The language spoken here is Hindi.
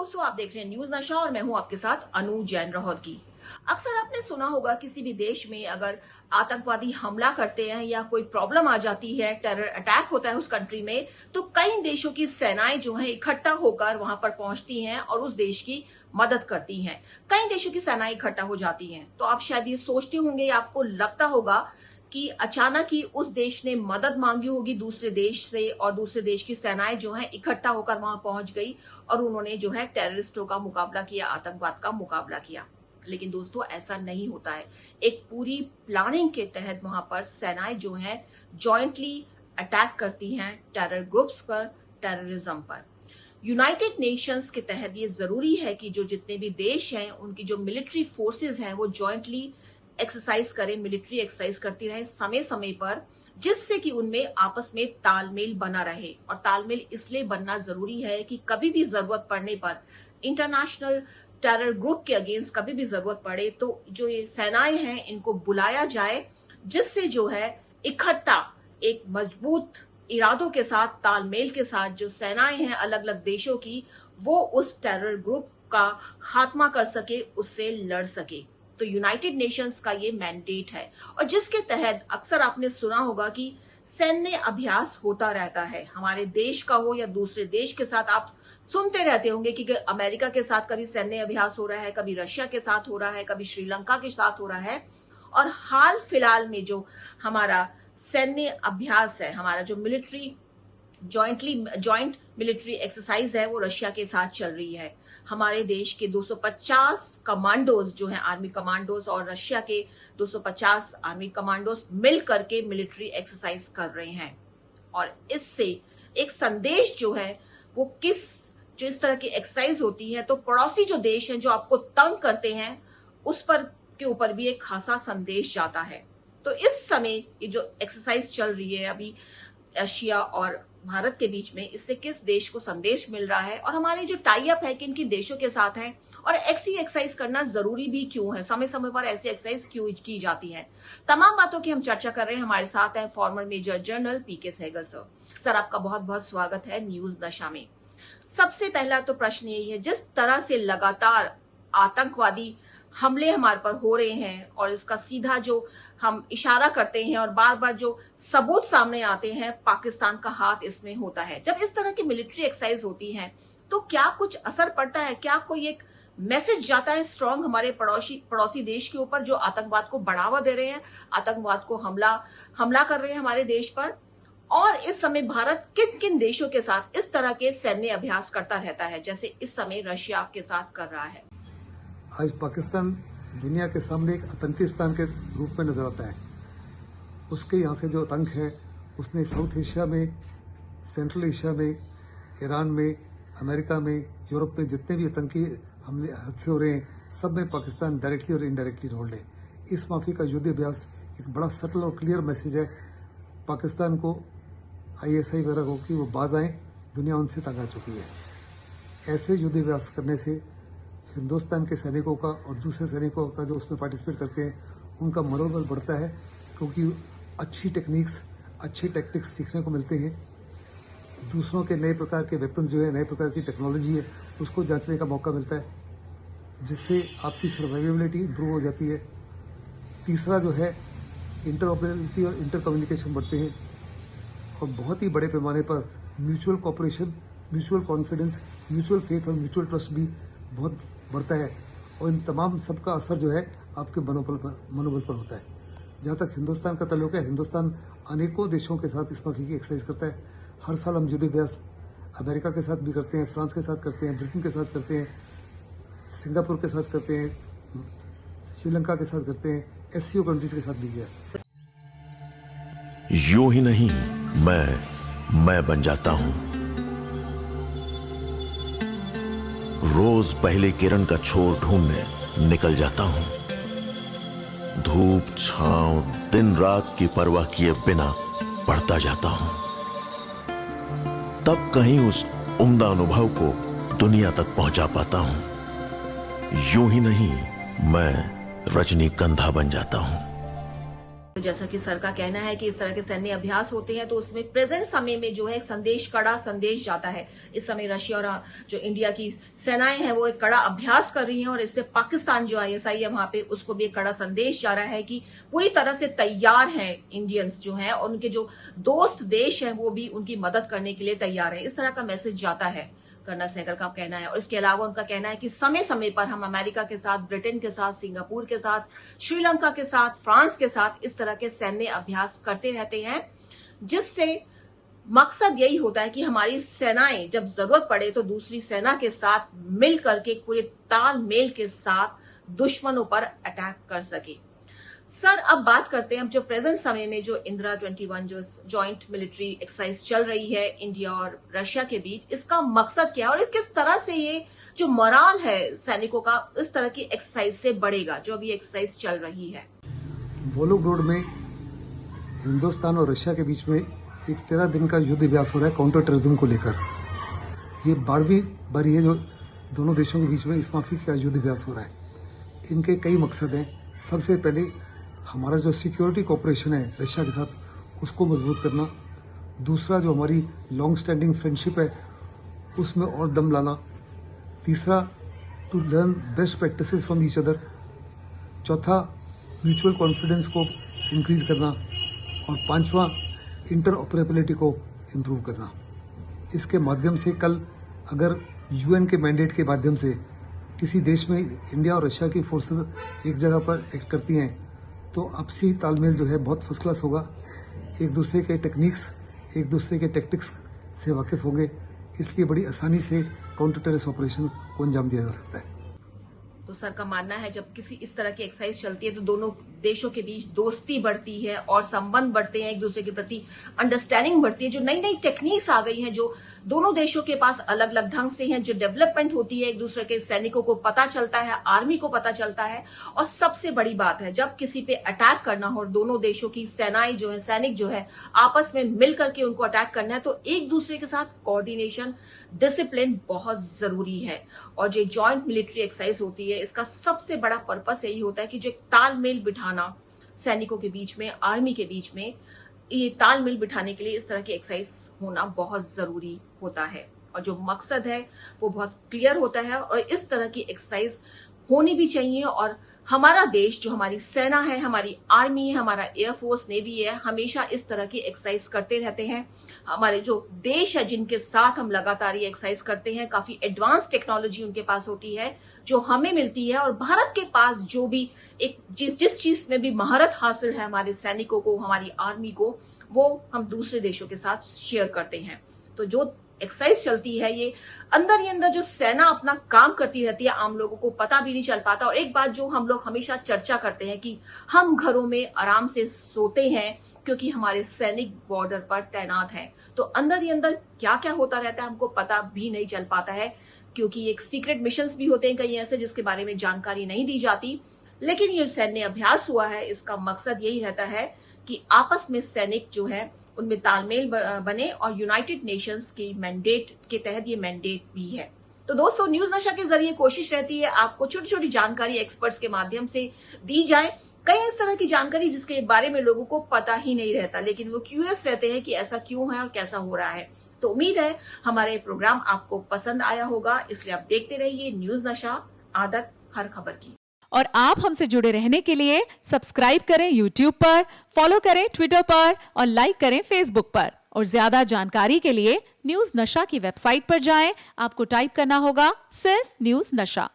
दोस्तों, आप देख रहे हैं न्यूज नशा और मैं हूं आपके साथ अनु जैन रहोदगी। अक्सर आपने सुना होगा किसी भी देश में अगर आतंकवादी हमला करते हैं या कोई प्रॉब्लम आ जाती है, टेरर अटैक होता है उस कंट्री में, तो कई देशों की सेनाएं जो हैं इकट्ठा होकर वहां पर पहुंचती हैं और उस देश की मदद करती हैं। कई देशों की सेनाएं इकट्ठा हो जाती हैं। तो आप शायद ये सोचते होंगे या आपको लगता होगा कि अचानक ही उस देश ने मदद मांगी होगी दूसरे देश से और दूसरे देश की सेनाएं जो है इकट्ठा होकर वहां पहुंच गई और उन्होंने जो है टेररिस्टों का मुकाबला किया, आतंकवाद का मुकाबला किया। लेकिन दोस्तों, ऐसा नहीं होता है। एक पूरी प्लानिंग के तहत वहां पर सेनाएं जो है जॉइंटली अटैक करती हैं टेरर ग्रुप्स पर, टेररिज्म पर। यूनाइटेड नेशंस के तहत ये जरूरी है कि जो जितने भी देश हैं उनकी जो मिलिट्री फोर्सेज हैं वो जॉइंटली एक्सरसाइज करें, मिलिट्री एक्सरसाइज करती रहे समय समय पर, जिससे कि उनमें आपस में तालमेल बना रहे। और तालमेल इसलिए बनना जरूरी है कि कभी भी जरूरत पड़ने पर, इंटरनेशनल टेरर ग्रुप के अगेंस्ट कभी भी जरूरत पड़े तो जो ये सेनाएं हैं इनको बुलाया जाए, जिससे जो है इकट्ठा एक मजबूत इरादों के साथ, तालमेल के साथ जो सेनाएं हैं अलग अलग देशों की, वो उस टेरर ग्रुप का खात्मा कर सके, उससे लड़ सके। तो यूनाइटेड नेशंस का ये मैंडेट है और जिसके तहत अक्सर आपने सुना होगा कि सैन्य अभ्यास होता रहता है, हमारे देश का हो या दूसरे देश के साथ। आप सुनते रहते होंगे कि अमेरिका के साथ कभी सैन्य अभ्यास हो रहा है, कभी रशिया के साथ हो रहा है, कभी श्रीलंका के साथ हो रहा है। और हाल फिलहाल में जो हमारा सैन्य अभ्यास है, हमारा जो मिलिट्री जॉइंट मिलिट्री एक्सरसाइज है, वो रशिया के साथ चल रही है। हमारे देश के 250 कमांडोज जो हैं, आर्मी कमांडोज, और रशिया के 250 आर्मी कमांडोज मिल करके मिलिट्री एक्सरसाइज कर रहे हैं। और इससे एक संदेश जो है वो जो इस तरह की एक्सरसाइज होती है तो पड़ोसी जो देश हैं जो आपको तंग करते हैं उस पर के ऊपर भी एक खासा संदेश जाता है। तो इस समय ये जो एक्सरसाइज चल रही है अभी रशिया और भारत के बीच में, इससे किस देश को संदेश मिल रहा है और हमारे जो टाई अप है किन किन देशों के साथ है, और ऐसी एक्सरसाइज करना जरूरी भी क्यों है, समय समय पर ऐसी एक्सरसाइज क्यों की जाती है, तमाम बातों की हम चर्चा कर रहे हैं। हमारे साथ हैं फॉर्मर मेजर जनरल पीके सहगल सर। सर, आपका बहुत बहुत स्वागत है न्यूज नशा में। सबसे पहला तो प्रश्न यही है, जिस तरह से लगातार आतंकवादी हमले हमारे पर हो रहे हैं और इसका सीधा जो हम इशारा करते हैं और बार बार जो सबूत सामने आते हैं, पाकिस्तान का हाथ इसमें होता है। जब इस तरह की मिलिट्री एक्सरसाइज होती है तो क्या कुछ असर पड़ता है, क्या कोई एक मैसेज जाता है स्ट्रांग हमारे पड़ोसी देश के ऊपर जो आतंकवाद को बढ़ावा दे रहे हैं, आतंकवाद को हमला कर रहे हैं हमारे देश पर? और इस समय भारत किन किन देशों के साथ इस तरह के सैन्य अभ्यास करता रहता है, जैसे इस समय रशिया के साथ कर रहा है? आज पाकिस्तान दुनिया के सामने एक आतंकी स्थान के रूप में नजर आता है। उसके यहाँ से जो आतंक है उसने साउथ एशिया में, सेंट्रल एशिया में, ईरान में, अमेरिका में, यूरोप में जितने भी आतंकी हमले हादसे हो रहे हैं, सब में पाकिस्तान डायरेक्टली और इनडायरेक्टली रोल है। इस माफी का युद्ध अभ्यास एक बड़ा सटल और क्लियर मैसेज है पाकिस्तान को, ISI वगैरह को, कि वो बाज आए, दुनिया उनसे तंग आ चुकी है। ऐसे युद्ध अभ्यास करने से हिंदुस्तान के सैनिकों का और दूसरे सैनिकों का जो उसमें पार्टिसिपेट करते हैं उनका मनोबल बढ़ता है, क्योंकि अच्छी टेक्निक्स, अच्छे टैक्टिक्स सीखने को मिलते हैं। दूसरों के नए प्रकार के वेपन्स जो है, नए प्रकार की टेक्नोलॉजी है, उसको जांचने का मौका मिलता है, जिससे आपकी सर्वाइवेबिलिटी इंप्रूव हो जाती है। तीसरा जो है, इंटरऑपरेबिलिटी और इंटर कम्युनिकेशन बढ़ते हैं और बहुत ही बड़े पैमाने पर mutual cooperation, mutual confidence, mutual faith और म्यूचुअल ट्रस्ट भी बहुत बढ़ता है। और इन तमाम सबका असर जो है आपके मनोबल पर होता है। जहाँ तक हिंदुस्तान का ताल्लुक है, हिंदुस्तान अनेकों देशों के साथ इस माफी की एक्सरसाइज करता है। हर साल हम युद्ध अभ्यास अमेरिका के साथ भी करते हैं, फ्रांस के साथ करते हैं, ब्रिटेन के साथ करते हैं, सिंगापुर के साथ करते हैं, श्रीलंका के साथ करते हैं, SCO कंट्रीज के साथ भी किया। यूं ही नहीं मैं बन जाता हूं। रोज पहले किरण का छोर ढूंढने निकल जाता हूं। धूप छांव दिन रात की परवाह किए बिना पढ़ता जाता हूं। तब कहीं उस उम्दा अनुभव को दुनिया तक पहुंचा पाता हूं। यूं ही नहीं, मैं रजनीगंधा बन जाता हूं। तो जैसा कि सर का कहना है कि इस तरह के सैन्य अभ्यास होते हैं तो उसमें प्रेजेंट समय में जो है कड़ा संदेश जाता है। इस समय रशिया और जो इंडिया की सेनाएं हैं वो एक कड़ा अभ्यास कर रही हैं और इससे पाकिस्तान जो ISI है वहां पे उसको भी एक कड़ा संदेश जा रहा है कि पूरी तरह से तैयार हैं इंडियंस जो हैं और उनके जो दोस्त देश हैं वो भी उनकी मदद करने के लिए तैयार है। इस तरह का मैसेज जाता है, कर्नल सहगल का कहना है। और इसके अलावा उनका कहना है कि समय समय पर हम अमेरिका के साथ, ब्रिटेन के साथ, सिंगापुर के साथ, श्रीलंका के साथ, फ्रांस के साथ इस तरह के सैन्य अभ्यास करते रहते हैं, जिससे मकसद यही होता है कि हमारी सेनाएं जब जरूरत पड़े तो दूसरी सेना के साथ मिल करके पूरे तालमेल के साथ दुश्मनों पर अटैक कर सके। सर, अब बात करते हैं, अब जो प्रेजेंट समय में जो इंदिरा 21 जो जॉइंट मिलिट्री एक्सरसाइज चल रही है इंडिया और रशिया के बीच, इसका मकसद क्या है और किस तरह से ये जो मोराल है सैनिकों का इस तरह की एक्सरसाइज से बढ़ेगा, जो अभी एक्सरसाइज चल रही है। वोलोग्राड में हिंदुस्तान और रशिया के बीच में एक 13 दिन का युद्ध अभ्यास हो रहा है काउंटर टेररिज्म को लेकर। ये 12वीं बारी है जो दोनों देशों के बीच में इस माफी का युद्ध अभ्यास हो रहा है। इनके कई मकसद हैं। सबसे पहले हमारा जो सिक्योरिटी कोऑपरेशन है रशिया के साथ उसको मजबूत करना। दूसरा, जो हमारी लॉन्ग स्टैंडिंग फ्रेंडशिप है उसमें और दम लाना। तीसरा, to learn best practices from each other. चौथा, म्यूचुअल कॉन्फिडेंस को इंक्रीज करना। और पांचवा, इंटर ऑपरेबिलिटी को इम्प्रूव करना। इसके माध्यम से कल अगर UN के मैंडेट के माध्यम से किसी देश में इंडिया और रशिया की फोर्सेस एक जगह पर एक्ट करती हैं तो आपसी तालमेल जो है बहुत फर्स्ट क्लास होगा। एक दूसरे के टेक्निक्स, एक दूसरे के टैक्टिक्स से वाकिफ होंगे, इसलिए बड़ी आसानी से काउंटर टेररिस्ट ऑपरेशन को अंजाम दिया जा सकता है। तो सर का मानना है जब किसी इस तरह की एक्सरसाइज चलती है तो दोनों देशों के बीच दोस्ती बढ़ती है और संबंध बढ़ते हैं, एक दूसरे के प्रति अंडरस्टैंडिंग बढ़ती है। जो नई नई टेक्निक्स आ गई हैं जो दोनों देशों के पास अलग अलग ढंग से हैं, जो डेवलपमेंट होती है, एक दूसरे के सैनिकों को पता चलता है, आर्मी को पता चलता है। और सबसे बड़ी बात है, जब किसी पे अटैक करना हो और दोनों देशों की सेनाएं जो है, सैनिक जो है आपस में मिल करके उनको अटैक करना है तो एक दूसरे के साथ कोऑर्डिनेशन, डिसिप्लिन बहुत जरूरी है। और जो जॉइंट मिलिट्री एक्सरसाइज होती है इसका सबसे बड़ा पर्पस यही होता है कि जो तालमेल बिठाना सैनिकों के बीच में, आर्मी के बीच में, ये तालमेल बिठाने के लिए इस तरह की एक्सरसाइज होना बहुत जरूरी होता है। और जो मकसद है वो बहुत क्लियर होता है और इस तरह की एक्सरसाइज होनी भी चाहिए। और हमारा देश, जो हमारी सेना है, हमारी आर्मी है, हमारा एयरफोर्स, नेवी है, हमेशा इस तरह की एक्सरसाइज करते रहते हैं। हमारे जो देश है जिनके साथ हम लगातार ये एक्सरसाइज करते हैं, काफी एडवांस टेक्नोलॉजी उनके पास होती है जो हमें मिलती है। और भारत के पास जो भी एक जिस चीज में भी महारत हासिल है हमारे सैनिकों को, हमारी आर्मी को, वो हम दूसरे देशों के साथ शेयर करते हैं। तो जो एक्सरसाइज चलती है ये अंदर ही अंदर जो सेना अपना काम करती रहती है, आम लोगों को पता भी नहीं चल पाता। और एक बात जो हम लोग हमेशा चर्चा करते हैं कि हम घरों में आराम से सोते हैं क्योंकि हमारे सैनिक बॉर्डर पर तैनात हैं। तो अंदर ही अंदर क्या क्या होता रहता है हमको पता भी नहीं चल पाता है, क्योंकि एक सीक्रेट मिशंस भी होते हैं कहीं ऐसे जिसके बारे में जानकारी नहीं दी जाती। लेकिन ये सैन्य अभ्यास हुआ है, इसका मकसद यही रहता है कि आपस में सैनिक जो है उनमें तालमेल बने और यूनाइटेड नेशंस के मैंडेट के तहत ये मैंडेट भी है। तो दोस्तों, न्यूज नशा के जरिए कोशिश रहती है आपको छोटी छोटी जानकारी एक्सपर्ट्स के माध्यम से दी जाए। कई इस तरह की जानकारी जिसके बारे में लोगों को पता ही नहीं रहता, लेकिन वो क्यूरियस रहते हैं कि ऐसा क्यों है और कैसा हो रहा है। तो उम्मीद है हमारा ये प्रोग्राम आपको पसंद आया होगा, इसलिए आप देखते रहिए न्यूज नशा, आदत हर खबर की। और आप हमसे जुड़े रहने के लिए सब्सक्राइब करें YouTube पर, फॉलो करें Twitter पर और लाइक करें Facebook पर। और ज्यादा जानकारी के लिए न्यूज नशा की वेबसाइट पर जाएं। आपको टाइप करना होगा सिर्फ न्यूज नशा।